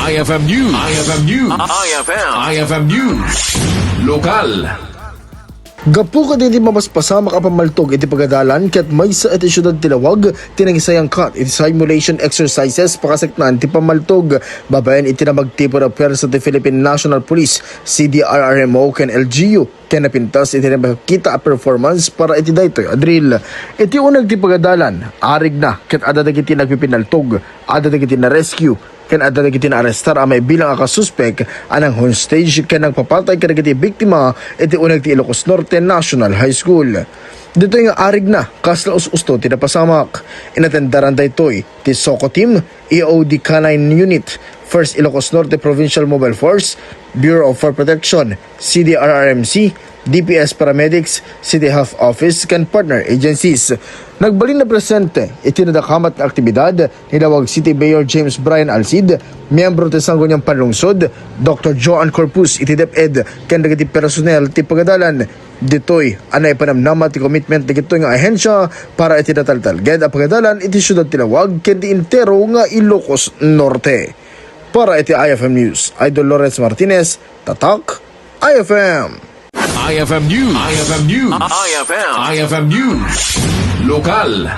IFM News. IFM News. IFM News. Lokal. Gapu ka din di mapaspasa makapamaltog iti pagadalan ket may sa iti syudad tilawag tinangisayang kat iti simulation exercises pakasaknan ti pamaltog babayan iti na magtipo na pwersa ti Philippine National Police CDRRMO ken LGU ken napintas iti na makita a performance para iti daytoy a drill. Iti unag ti pagadalan arig na ket adda dagiti nagpipinaltog adda dagiti na rescue ken adda dagiti na-arrestar amay bilang akasuspek anang hostage ken nagpapatay kadagiti biktima iti uneg ti Ilocos Norte National High School. Dito nga arig na kasla us-usto ti napasamak. Inatendaran daytoy ti SOCO Team, EOD Canine Unit, 1st Ilocos Norte Provincial Mobile Force, Bureau of Fire Protection, CDRRMC, DPS Paramedics, City Health Office ken partner agencies. Nagbalin na presente itinadakamat na aktibidad ni Dawag City Mayor James Brian Alcid, miyembro ti Sangguniang Panlungsod, Dr. Joan Corpus iti DepEd ken dagiti personnel ti pagadalan. Ditoy anay panamnama ti commitment ti kitoy nga ahensya para iti nataltalged a pagadalan iti syudad Tilawag ken di intero nga Ilocos Norte. Para iti IFM News, Idol Lawrence Martinez, Tatak, IFM. IFM News. IFM News. IFM News. Lokal.